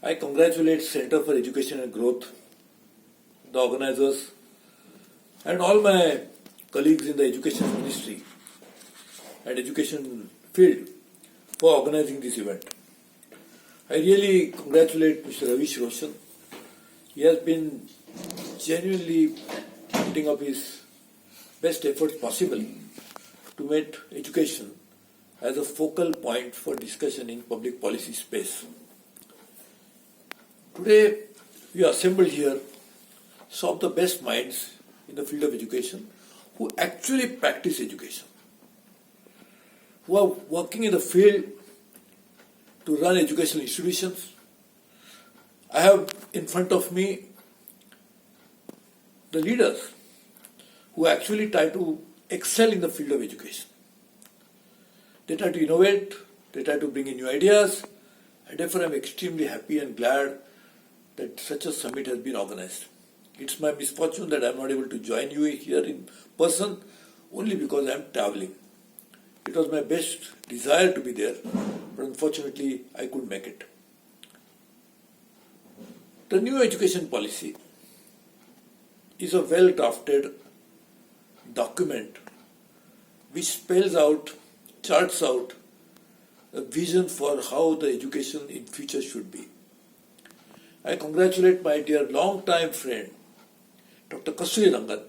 I congratulate Center for Education and Growth, the organizers, and all my colleagues in the education ministry and education field for organizing this event. I really congratulate Mr. Ravish Roshan. He has been genuinely putting up his best efforts possible to make education as a focal point for discussion in public policy space. Today, we are assembled here some of the best minds in the field of education who actually practice education, who are working in the field to run educational institutions. I have in front of me the leaders who actually try to excel in the field of education. They try to innovate, they try to bring in new ideas, and therefore I am extremely happy and glad that such a summit has been organized. It's my misfortune that I am not able to join you here in person only because I am traveling. It was my best desire to be there, but unfortunately I couldn't make it. The new education policy is a well-drafted document which spells out, charts out a vision for how the education in future should be. I congratulate my dear long-time friend, Dr. Kasturi Rangan,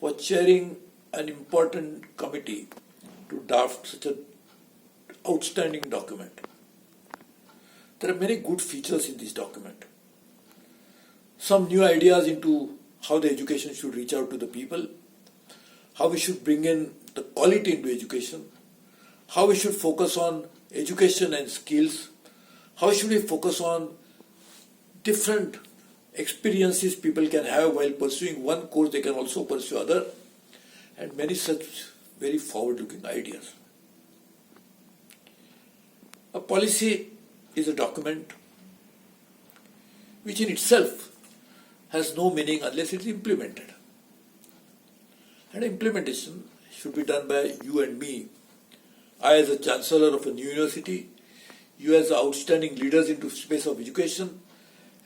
for chairing an important committee to draft such an outstanding document. There are many good features in this document. Some new ideas into how the education should reach out to the people, how we should bring in the quality into education, how we should focus on education and skills, how should we focus on different experiences people can have while pursuing one course, they can also pursue other, and many such very forward-looking ideas. A policy is a document which in itself has no meaning unless it is implemented. And implementation should be done by you and me. I as a chancellor of a new university, you as outstanding leaders into space of education,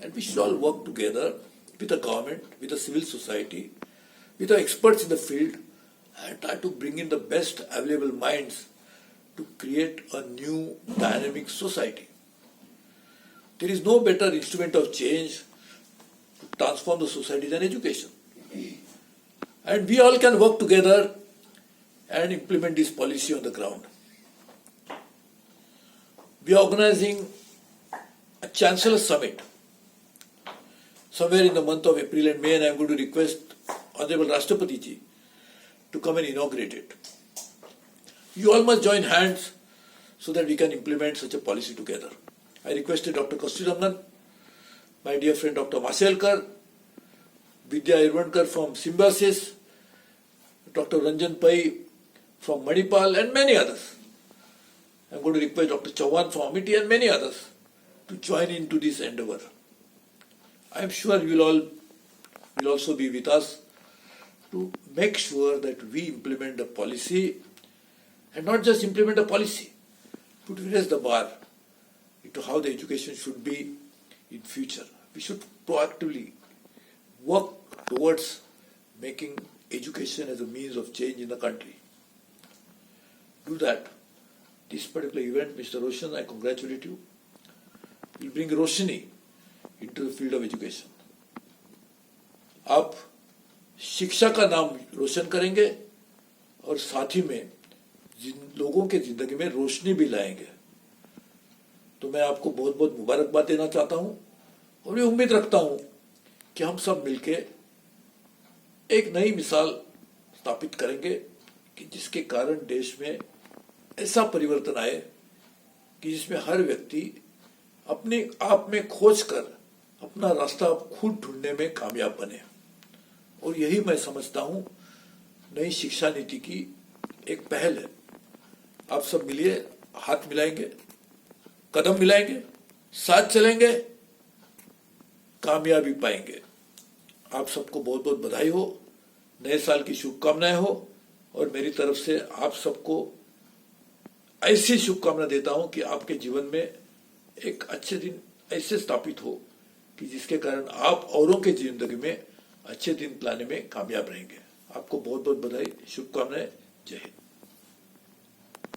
and we should all work together with the government, with the civil society, with the experts in the field, and try to bring in the best available minds to create a new dynamic society. There is no better instrument of change to transform the society than education. And we all can work together and implement this policy on the ground. We are organizing a Chancellor Summit somewhere in the month of April and May, and I am going to request Honorable Rashtrapati Ji to come and inaugurate it. You all must join hands so that we can implement such a policy together. I requested Dr. Kasturi Rangan, my dear friend Dr. Maselkar, Vidya Irvankar from Symbiosis, Dr. Ranjan Pai from Manipal, and many others. I am going to request Dr. Chauhan from Amity and many others to join into this endeavor. I am sure you will also be with us to make sure that we implement a policy, and not just implement a policy, but raise the bar into how the education should be in future. We should proactively work towards making education as a means of change in the country. Do that. This particular event, Mr. Roshan, I congratulate you, will bring Roshni into the field of education. आप शिक्षा का नाम रोशन करेंगे और साथ ही में जिन लोगों के जिंदगी में रोशनी भी लाएंगे. तो मैं आपको बहुत बहुत मुबारकबाद देना चाहता हूं और ये उम्मीद रखता हूं कि हम सब मिलके एक नई मिसाल स्थापित करेंगे कि जिसके कारण देश में ऐसा परिवर्तन आए कि जिसमें हर व्यक्ति अपने आप में खोज कर अपना रास्ता खुद ढूंढने में कामयाब बने. और यही मैं समझता हूं नई शिक्षा नीति की एक पहल है. आप सब मिलिए, हाथ मिलाएंगे, कदम मिलाएंगे, साथ चलेंगे, कामयाबी पाएंगे. आप सबको बहुत बहुत बधाई हो, नए साल की शुभकामनाएं हो, और मेरी तरफ से आप सबको ऐसी शुभकामना देता हूं कि आपके जीवन में एक अच्छे दिन ऐसे स्थापित हो कि जिसके कारण आप औरों के जिंदगी में अच्छे दिन लाने में कामयाब रहेंगे। आपको बहुत बहुत बधाई, शुभकामनाएं। जय हिंद।